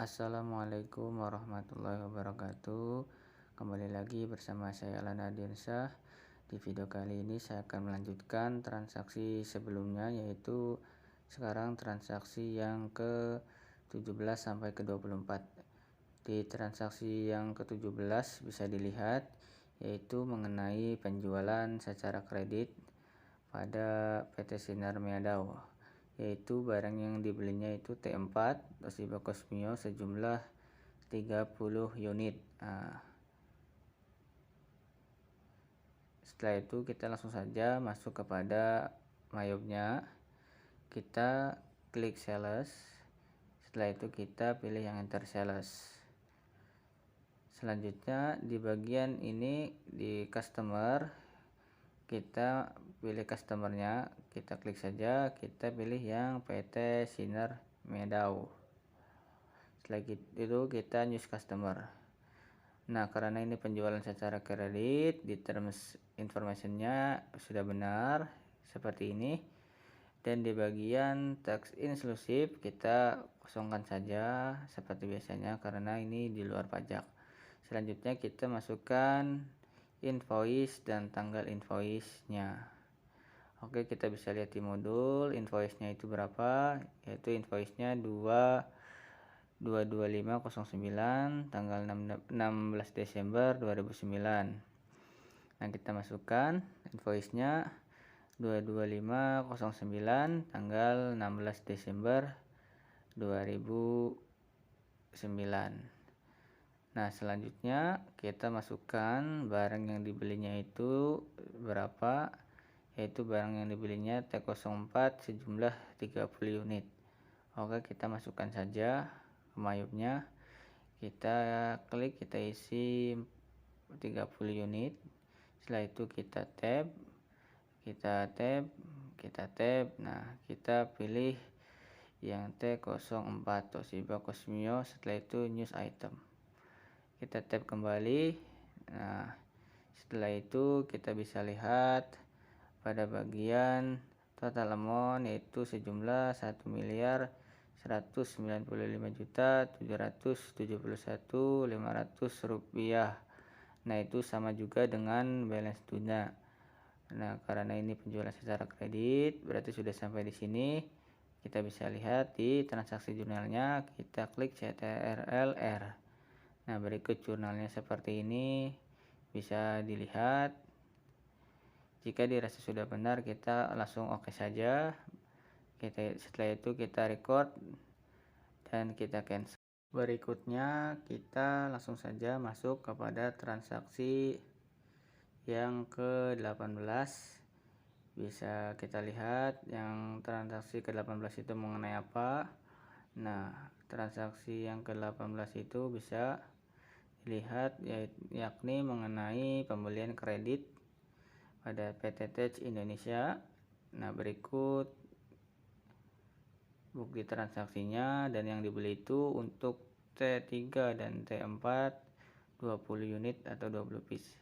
Assalamualaikum warahmatullahi wabarakatuh. Kembali lagi bersama saya Alan Adirsah. Di video kali ini saya akan melanjutkan transaksi sebelumnya, yaitu sekarang transaksi yang ke-17 sampai ke-24. Di transaksi yang ke-17 bisa dilihat yaitu mengenai penjualan secara kredit pada PT Sinar Meadau, yaitu barang yang dibelinya itu T4 Toshiba Cosmio sejumlah 30 unit. Setelah itu kita langsung saja masuk kepada mayopnya, kita klik sales. Setelah itu kita pilih yang enter sales. Selanjutnya di bagian ini di customer, kita pilih customernya, kita klik saja, kita pilih yang PT Sinar Meadau. Setelah itu kita news customer. Nah, karena ini penjualan secara kredit, di terms informationnya sudah benar seperti ini, dan di bagian tax inclusive kita kosongkan saja seperti biasanya karena ini di luar pajak. Selanjutnya kita masukkan invoice dan tanggal invoice-nya. Oke, kita bisa lihat di modul invoice-nya itu berapa, yaitu invoice-nya 22509 tanggal 16 Desember 2009. Nah, kita masukkan invoice-nya 22509 tanggal 16 Desember 2009. Nah, selanjutnya kita masukkan barang yang dibelinya itu berapa, yaitu barang yang dibelinya T04 sejumlah 30 unit. Oke, kita masukkan saja ke mayupnya, kita klik, kita isi 30 unit. Setelah itu kita tab, nah kita pilih yang T04 Toshiba Cosmio. Setelah itu news item, kita tab kembali. Nah, setelah itu kita bisa lihat pada bagian total amount yaitu sejumlah 1.195.771.500 rupiah. Nah, itu sama juga dengan balance tuna. Nah, karena ini penjualan secara kredit, berarti sudah sampai di sini. Kita bisa lihat di transaksi jurnalnya, kita klik CTRLR. Nah, berikut jurnalnya seperti ini, bisa dilihat. Jika dirasa sudah benar, kita langsung oke saja. Setelah itu kita record dan kita cancel. Berikutnya kita langsung saja masuk kepada transaksi yang ke-18. Bisa kita lihat yang transaksi ke-18 itu mengenai apa. Nah, transaksi yang ke-18 itu bisa dilihat yakni mengenai pembelian kredit pada PT Tech Indonesia. Nah, berikut bukti transaksinya, dan yang dibeli itu untuk T3 dan T4 20 unit atau 20 piece.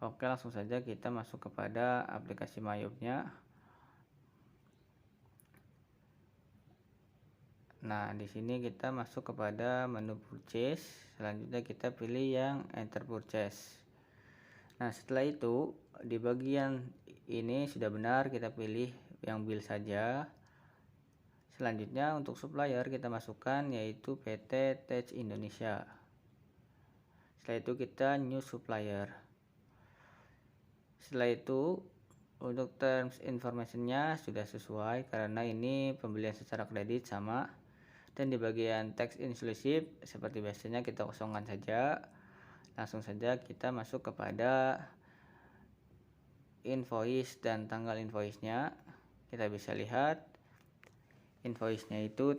Oke, langsung saja kita masuk kepada aplikasi mayopnya. Nah, di sini kita masuk kepada menu purchase. Selanjutnya kita pilih yang enter purchase. Nah, setelah itu di bagian ini sudah benar, kita pilih yang bill saja. Selanjutnya untuk supplier kita masukkan yaitu PT Tech Indonesia. Setelah itu kita new supplier. Setelah itu untuk terms informationnya sudah sesuai karena ini pembelian secara kredit sama. Dan di bagian tax inclusive seperti biasanya kita kosongkan saja. Langsung saja kita masuk kepada invoice dan tanggal invoice-nya. Kita bisa lihat invoice-nya itu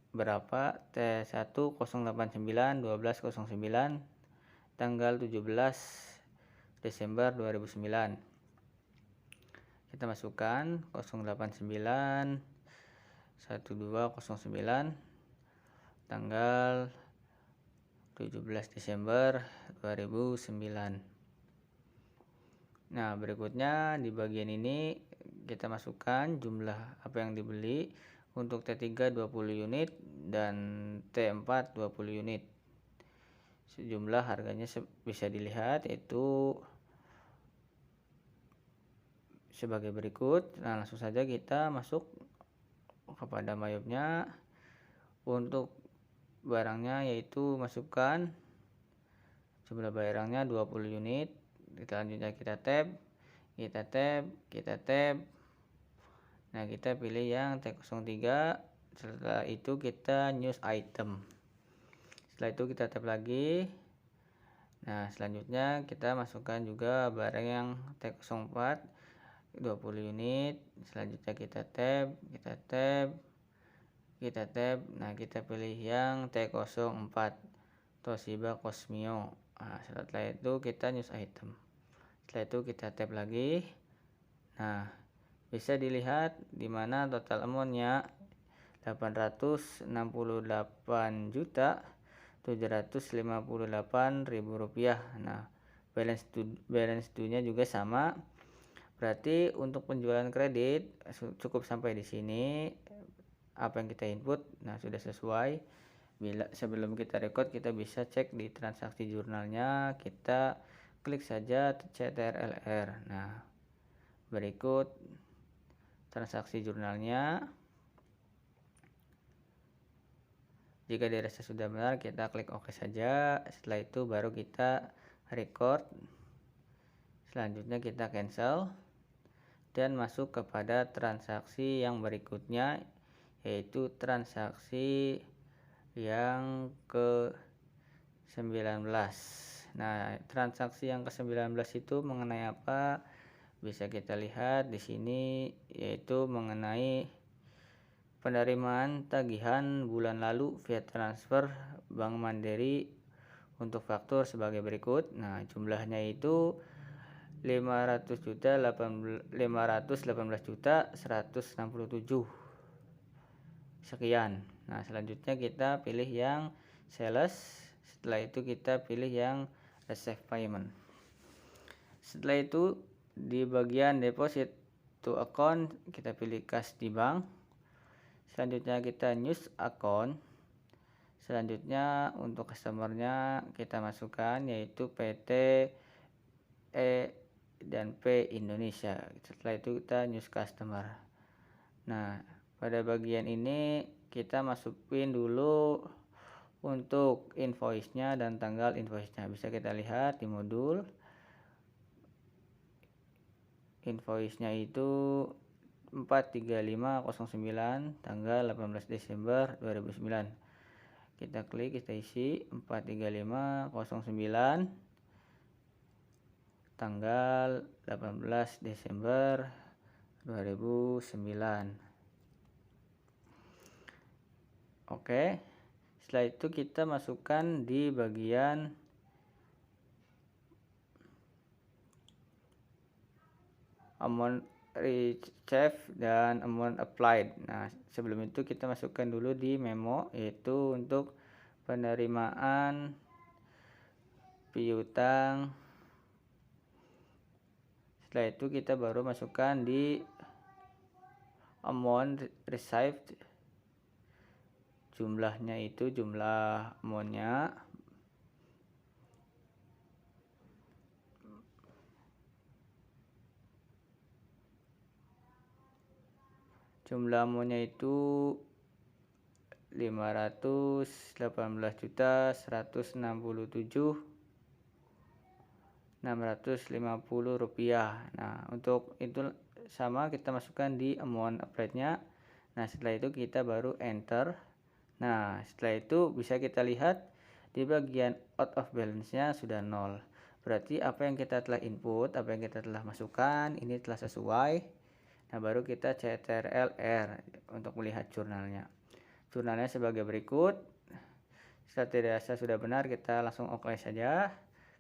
berapa, T1.089.12.09 tanggal 17 Desember 2009. Kita masukkan 089 1209 tanggal 17 Desember 2009. Nah, berikutnya di bagian ini kita masukkan jumlah apa yang dibeli. Untuk T3 20 unit dan T4 20 unit. Sejumlah harganya bisa dilihat yaitu sebagai berikut. Nah, langsung saja kita masuk kepada MyObnya. Untuk barangnya yaitu masukkan jumlah barangnya 20 unit. Selanjutnya kita tab. Nah, kita pilih yang T03. Setelah itu kita news item. Setelah itu kita tab lagi. Nah, selanjutnya kita masukkan juga barang yang T04 20 unit. Selanjutnya kita tab. Nah, kita pilih yang T04 Toshiba Cosmio. Nah, setelah itu kita news item. Setelah itu kita tab lagi. Nah, bisa dilihat di mana total amountnya 868.758.000 rupiah. Nah, balance due-nya juga sama. Berarti untuk penjualan kredit cukup sampai di sini. Apa yang kita input, nah sudah sesuai. Sebelum kita record, kita bisa cek di transaksi jurnalnya. Kita klik saja CTRLR. Nah, berikut transaksi jurnalnya. Jika dirasa sudah benar, kita klik OK saja. Setelah itu baru kita record. Selanjutnya kita cancel dan masuk kepada transaksi yang berikutnya, yaitu transaksi yang ke-19. Nah, transaksi yang ke-19 itu mengenai apa? Bisa kita lihat di sini, yaitu mengenai penerimaan tagihan bulan lalu via transfer Bank Mandiri untuk faktur sebagai berikut. Nah, jumlahnya itu 518.167 sekian. Nah, selanjutnya kita pilih yang sales. Setelah itu kita pilih yang receive payment. Setelah itu di bagian deposit to account kita pilih cash di bank. Selanjutnya kita news account. Selanjutnya untuk customernya kita masukkan yaitu PT E dan P Indonesia. Setelah itu kita news customer. Nah, pada bagian ini kita masukin dulu untuk invoice-nya dan tanggal invoice-nya. Bisa kita lihat di modul invoice-nya itu 43509 tanggal 18 Desember 2009. Kita klik, kita isi 43509 tanggal 18 Desember 2009. Oke. Setelah itu kita masukkan di bagian amount received dan amount applied. Nah, sebelum itu kita masukkan dulu di memo, yaitu untuk penerimaan piutang. Setelah itu kita baru masukkan di amount received. Jumlahnya itu jumlah amountnya. Jumlah amountnya itu 518.167.650 rupiah. Nah, untuk itu sama kita masukkan di amount applied-nya. Nah, setelah itu kita baru enter. Nah, setelah itu bisa kita lihat di bagian out of balance-nya sudah 0. Berarti apa yang kita telah input, apa yang kita telah masukkan, ini telah sesuai. Nah, baru kita CTRL-R untuk melihat jurnalnya. Jurnalnya sebagai berikut. Setelah dirasa sudah benar, kita langsung OK saja.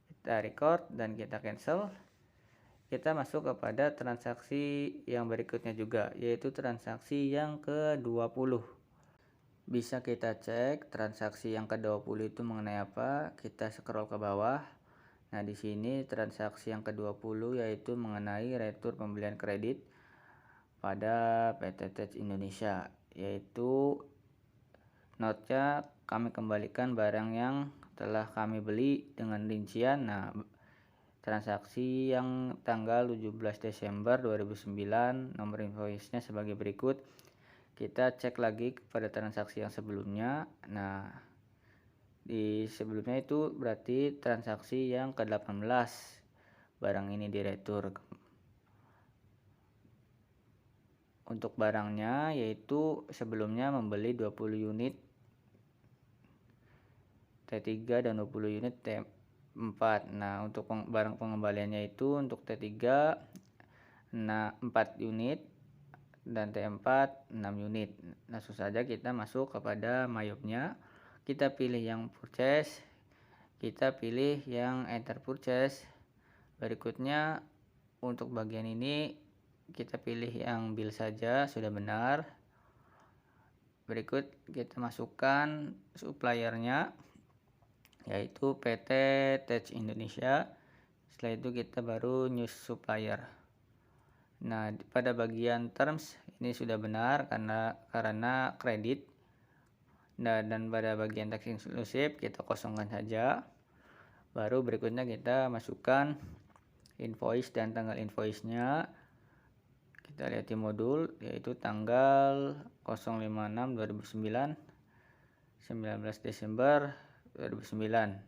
Kita record dan kita cancel. Kita masuk kepada transaksi yang berikutnya juga, yaitu transaksi yang ke-20. Bisa kita cek transaksi yang ke-20 itu mengenai apa. Kita scroll ke bawah. Nah, di sini transaksi yang ke-20 yaitu mengenai retur pembelian kredit pada PT Tech Indonesia, yaitu Notnya kami kembalikan barang yang telah kami beli dengan rincian. Nah, transaksi yang tanggal 17 Desember 2009, nomor invoice-nya sebagai berikut. Kita cek lagi kepada transaksi yang sebelumnya. Nah, di sebelumnya itu berarti transaksi yang ke-18 barang ini diretur. Untuk barangnya yaitu sebelumnya membeli 20 unit T3 dan 20 unit T4. Nah, untuk barang pengembaliannya itu untuk T3 4 unit dan T4 6 unit. Langsung saja kita masuk kepada mayopnya. Kita pilih yang purchase, kita pilih yang enter purchase. Berikutnya untuk bagian ini kita pilih yang bill saja, sudah benar. Berikut kita masukkan suppliernya yaitu PT Tech Indonesia. Setelah itu kita baru news supplier. Nah, pada bagian terms ini sudah benar karena kredit. Nah, dan pada bagian tax inclusive kita kosongkan saja. Baru berikutnya kita masukkan invoice dan tanggal invoice-nya. Kita lihat di modul yaitu tanggal 056/2009, 19 Desember 2009.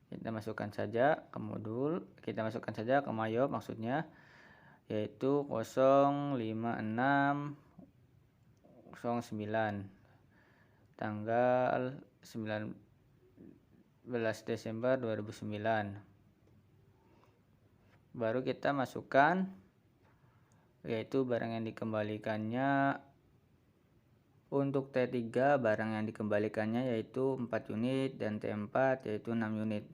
Kita masukkan saja ke modul, kita masukkan saja ke mayop maksudnya, yaitu 05609 tanggal 19 Desember 2009. Baru kita masukkan yaitu barang yang dikembalikannya. Untuk T3 barang yang dikembalikannya yaitu 4 unit dan T4 yaitu 6 unit.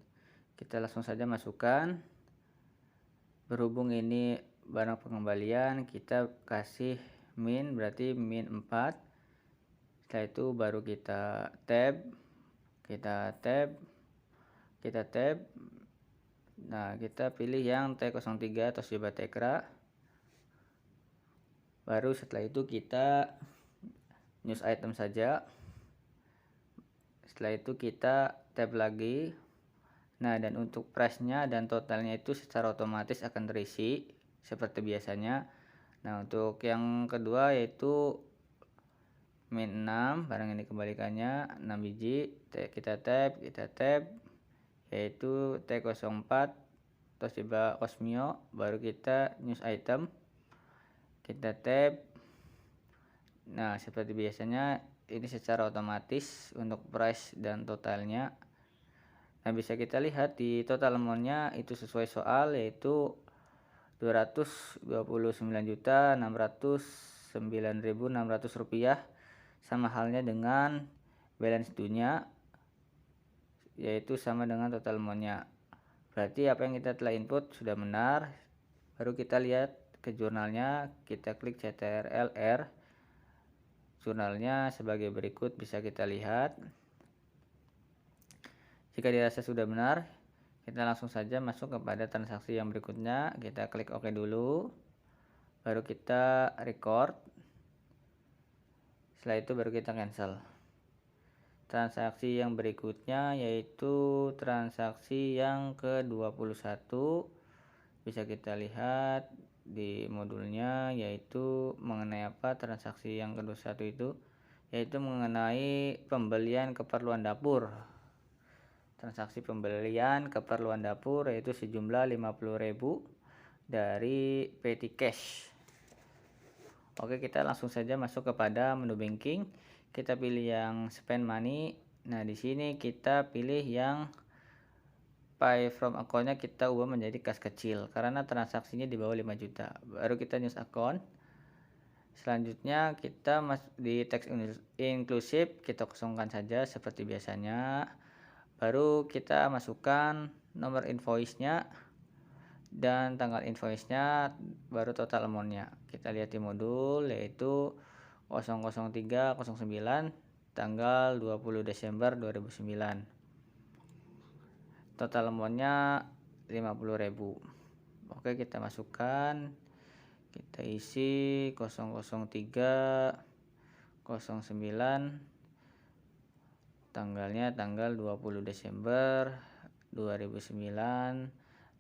Kita langsung saja masukkan. Berhubung ini barang pengembalian, kita kasih min, berarti min 4. Setelah itu baru kita tab. Nah, kita pilih yang T03 Toshiba Tecra. Baru setelah itu kita news item saja. Setelah itu kita tab lagi. Nah, dan untuk price-nya dan totalnya itu secara otomatis akan terisi seperti biasanya. Nah, untuk yang kedua yaitu min 6 barang yang dikembalikannya 6 biji. Kita tab yaitu T04 Toshiba Cosmio. Baru kita news item, kita tab. Nah, seperti biasanya ini secara otomatis untuk price dan totalnya. Nah, bisa kita lihat di total amount-nya itu sesuai soal yaitu 229.609.600 rupiah, sama halnya dengan balance due-nya yaitu sama dengan total amount-nya. Berarti apa yang kita telah input sudah benar. Baru kita lihat ke jurnalnya, kita klik CTRL-R. Jurnalnya sebagai berikut bisa kita lihat. Jika dirasa sudah benar, kita langsung saja masuk kepada transaksi yang berikutnya. Kita klik OK dulu. Baru kita record. Setelah itu baru kita cancel. Transaksi yang berikutnya yaitu transaksi yang ke-21. Bisa kita lihat di modulnya yaitu mengenai apa transaksi yang ke-21 itu, yaitu mengenai pembelian keperluan dapur. Transaksi pembelian keperluan dapur yaitu sejumlah 50.000 dari Petty Cash. Oke, kita langsung saja masuk kepada menu banking. Kita pilih yang spend money. Nah, di sini kita pilih yang pay from account-nya kita ubah menjadi kas kecil karena transaksinya di bawah 5 juta. Baru kita news account. Selanjutnya kita di tax inclusive kita kosongkan saja seperti biasanya. Baru kita masukkan nomor invoice-nya dan tanggal invoice-nya, baru total amount-nya. Kita lihat di modul yaitu 00309 tanggal 20 Desember 2009. Total amount-nya 50.000. Oke, kita masukkan, kita isi 00309 tanggalnya tanggal 20 Desember 2009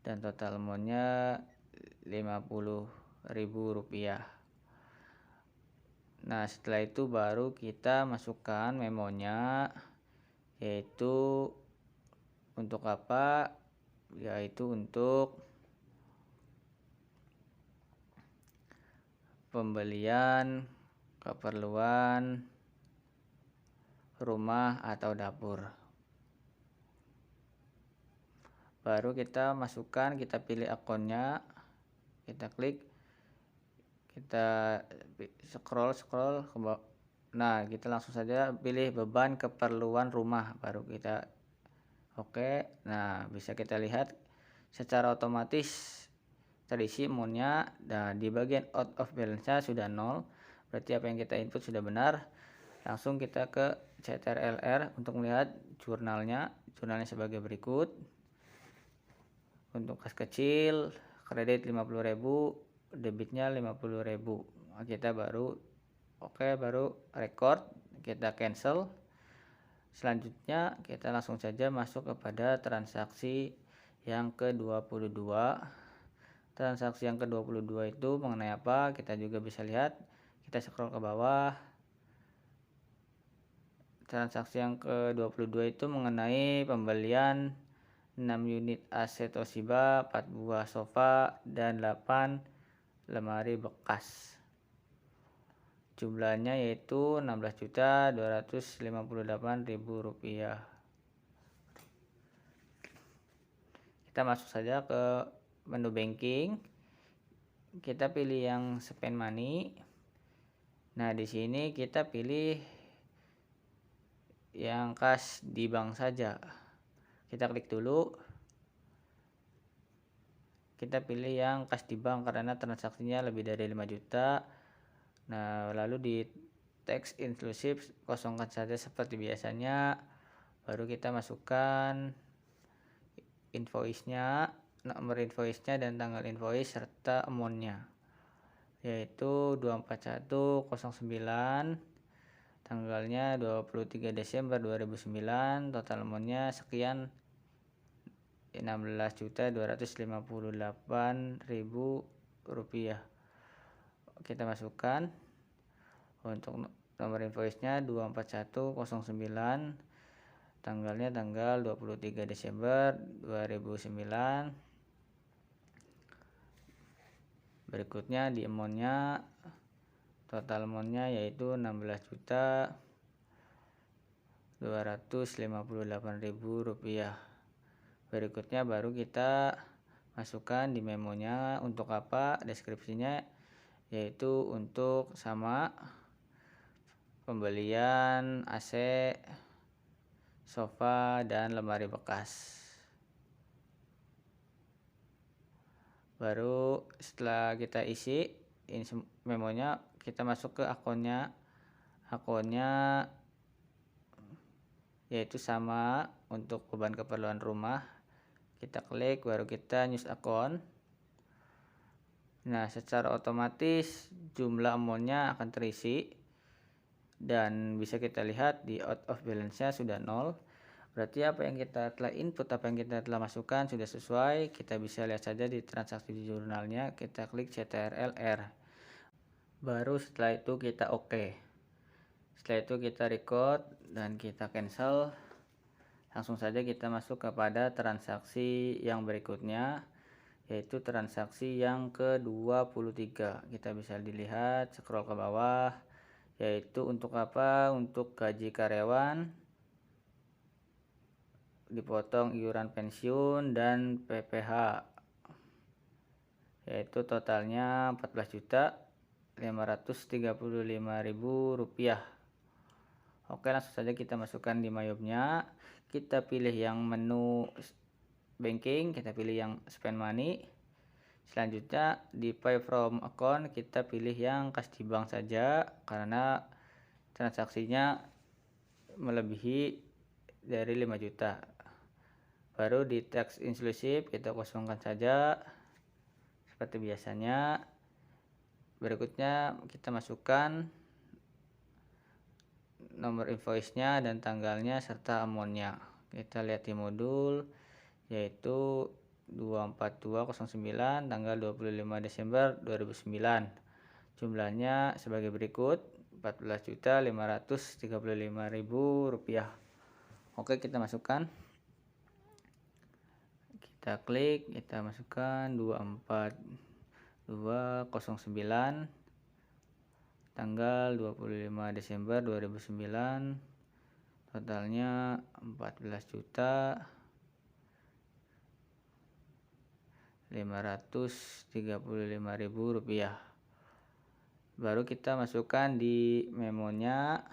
dan total amountnya Rp50.000. Nah, setelah itu baru kita masukkan memonya, yaitu untuk apa? Yaitu untuk pembelian keperluan rumah atau dapur. Baru kita masukkan, kita pilih akunnya, kita klik, kita scroll ke bawah. Nah, kita langsung saja pilih beban keperluan rumah, baru kita oke. Nah, bisa kita lihat secara otomatis terisi amountnya. Nah, di bagian out of balance-nya sudah 0, berarti apa yang kita input sudah benar. Langsung kita ke CTRL-R untuk melihat jurnalnya sebagai berikut. Untuk kas kecil, kredit 50.000, debitnya 50.000. Nah, kita baru record, kita cancel. Selanjutnya kita langsung saja masuk kepada transaksi yang ke-22. Transaksi yang ke-22 itu mengenai apa? Kita juga bisa lihat. Kita scroll ke bawah. Transaksi yang ke-22 itu mengenai pembelian 6 unit AC Toshiba, 4 buah sofa, dan 8 lemari bekas. Jumlahnya yaitu Rp16.258.000. Kita masuk saja ke menu banking. Kita pilih yang spend money. Nah, di sini kita pilih yang kas di bank saja. Kita klik dulu. Kita pilih yang kas di bank karena transaksinya lebih dari 5 juta. Nah, lalu di tax inclusive kosongkan saja seperti biasanya. Baru kita masukkan invoice-nya, nomor invoice-nya dan tanggal invoice serta amount-nya, yaitu 24109, tanggalnya 23 Desember 2009, total amount-nya sekian, Rp16.258.000. Kita masukkan untuk nomor invoice-nya 24109, tanggalnya tanggal 23 Desember 2009. Berikutnya di amount-nya, total amount-nya yaitu Rp16.258.000. Berikutnya baru kita masukkan di memonya untuk apa? Deskripsinya yaitu untuk sama pembelian AC, sofa, dan lemari bekas. Baru setelah kita isi memonya, kita masuk ke akunnya yaitu sama untuk beban keperluan rumah. Kita klik, baru kita news account. Nah, secara otomatis jumlah amountnya akan terisi dan bisa kita lihat di out of balance-nya sudah 0. Berarti apa yang kita telah input, apa yang kita telah masukkan sudah sesuai. Kita bisa lihat saja di transaksi jurnalnya. Kita klik CTRL-R. Baru setelah itu kita oke. Setelah itu kita record dan kita cancel. Langsung saja kita masuk kepada transaksi yang berikutnya, yaitu transaksi yang ke-23. Kita bisa dilihat, scroll ke bawah, yaitu untuk apa? Untuk gaji karyawan, dipotong iuran pensiun dan PPh, yaitu totalnya Rp14.535.000. Oke, langsung saja kita masukkan di MyJobnya. Kita pilih yang menu banking, kita pilih yang spend money. Selanjutnya di pay from account kita pilih yang kas di bank saja karena transaksinya melebihi dari 5 juta. Baru di tax inclusive kita kosongkan saja seperti biasanya. Berikutnya kita masukkan nomor invoice-nya dan tanggalnya serta amount-nya. Kita lihat di modul yaitu 24209 tanggal 25 Desember 2009. Jumlahnya sebagai berikut, Rp14.535.000. Oke, kita masukkan. Kita klik, kita masukkan 24209 tanggal 25 Desember 2009, totalnya Rp14.535.000. Baru kita masukkan di memonya,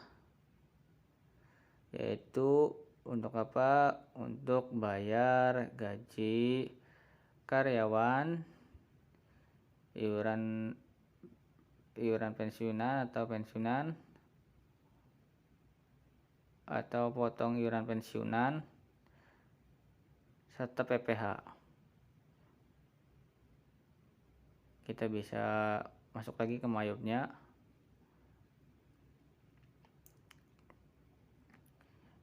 yaitu untuk apa? Untuk bayar gaji karyawan, iuran pensiunan atau potong iuran pensiunan serta PPh. Kita bisa masuk lagi ke mayobnya,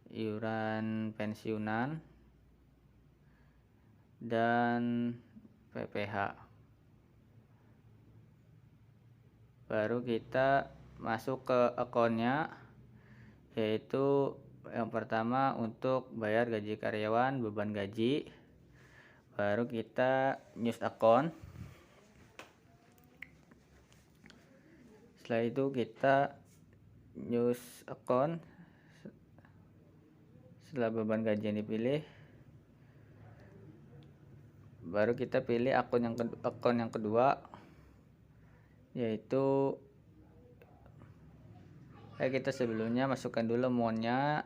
iuran pensiunan dan PPh. Baru kita masuk ke akunnya, yaitu yang pertama untuk bayar gaji karyawan, beban gaji. Baru kita news account. Setelah itu kita news account. Setelah beban gaji yang dipilih, baru kita pilih akun yang kedua, yaitu kita sebelumnya masukkan dulu amount-nya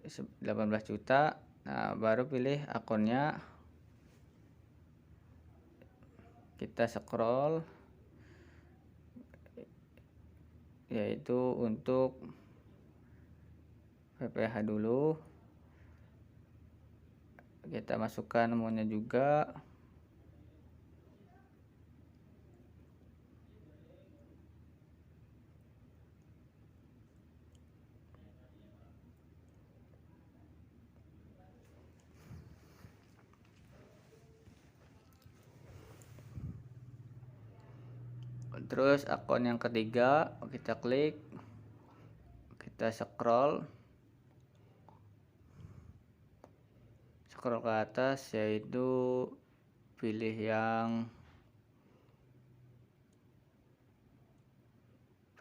18 juta. Nah, baru pilih akunnya, kita scroll, yaitu untuk PPh dulu. Kita masukkan amount-nya juga. Terus akun yang ketiga kita klik, kita scroll ke atas, yaitu pilih yang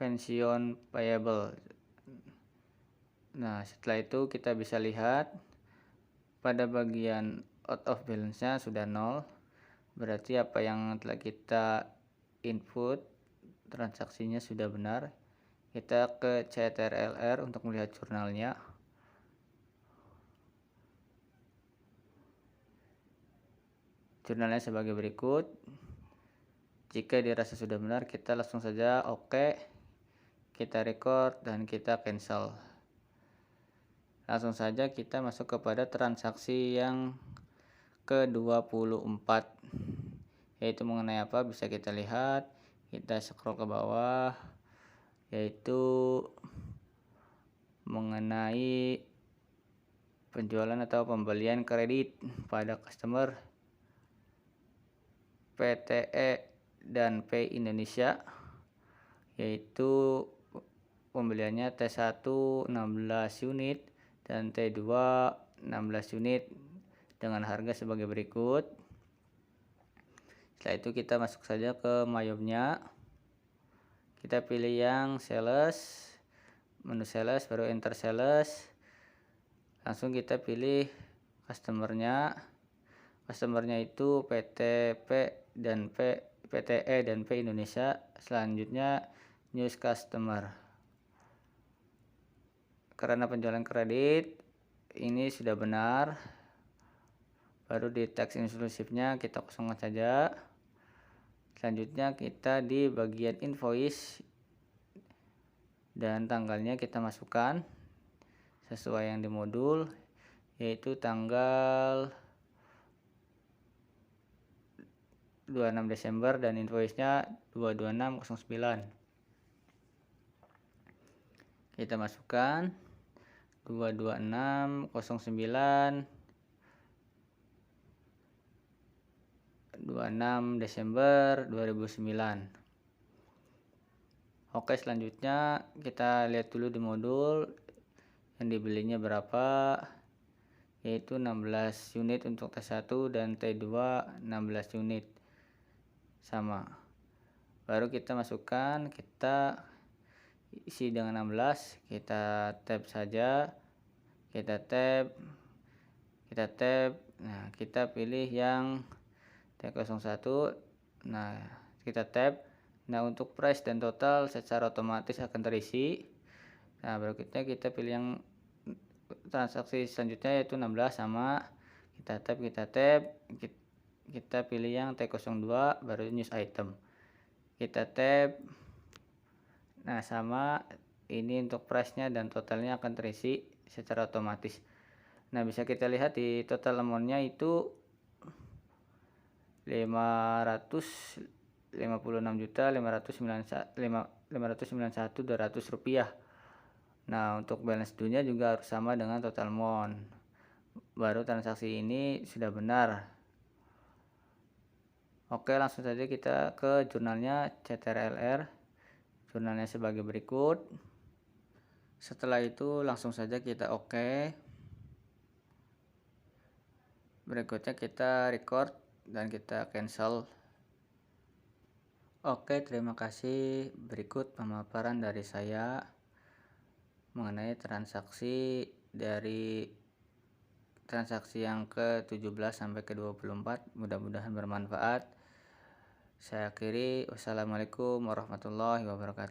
pensiun payable. Nah, setelah itu kita bisa lihat pada bagian out of balance-nya sudah 0. Berarti apa yang telah kita input transaksinya sudah benar. Kita ke CTRL-R untuk melihat jurnalnya. Jurnalnya sebagai berikut. Jika dirasa sudah benar, kita langsung saja oke. Kita record dan kita cancel. Langsung saja kita masuk kepada transaksi yang ke-24, yaitu mengenai apa bisa kita lihat. Kita scroll ke bawah, yaitu mengenai penjualan atau pembelian kredit pada customer PTE dan P Indonesia, yaitu pembeliannya T1 16 unit dan T2 16 unit dengan harga sebagai berikut. Setelah itu kita masuk saja ke mayobnya. Kita pilih yang sales, menu sales, baru enter sales. Langsung kita pilih customernya. Customernya itu PTP dan PTE dan P Indonesia. Selanjutnya news customer. Karena penjualan kredit ini sudah benar, baru di teks inklusifnya kita kosongkan saja. Selanjutnya kita di bagian invoice dan tanggalnya kita masukkan sesuai yang di modul, yaitu tanggal 26 Desember dan invoice-nya 22609. kita masukkan 22609 26 Desember 2009. Oke, selanjutnya kita lihat dulu di modul yang dibelinya berapa, yaitu 16 unit untuk T1 dan T2 16 unit sama. Baru kita masukkan, kita isi dengan 16, kita tab saja, kita tab, nah kita pilih yang T01, nah kita tab. Nah, untuk price dan total secara otomatis akan terisi. Nah, berikutnya kita pilih yang transaksi selanjutnya yaitu 16 sama, kita tab, kita pilih yang T02 baru news item. Kita tab. Nah, sama, ini untuk price-nya dan totalnya akan terisi secara otomatis. Nah, bisa kita lihat di total amount-nya itu 556.591.200 rupiah. Nah, untuk balance due-nya juga harus sama dengan total amount. Baru transaksi ini sudah benar. Oke, langsung saja kita ke jurnalnya CTRLR. Jurnalnya sebagai berikut. Setelah itu langsung saja kita oke. Berikutnya kita record dan kita cancel. Oke, terima kasih. Berikut pemaparan dari saya mengenai transaksi yang ke-17 sampai ke-24. Mudah-mudahan bermanfaat. Saya akhiri. Wassalamualaikum warahmatullahi wabarakatuh.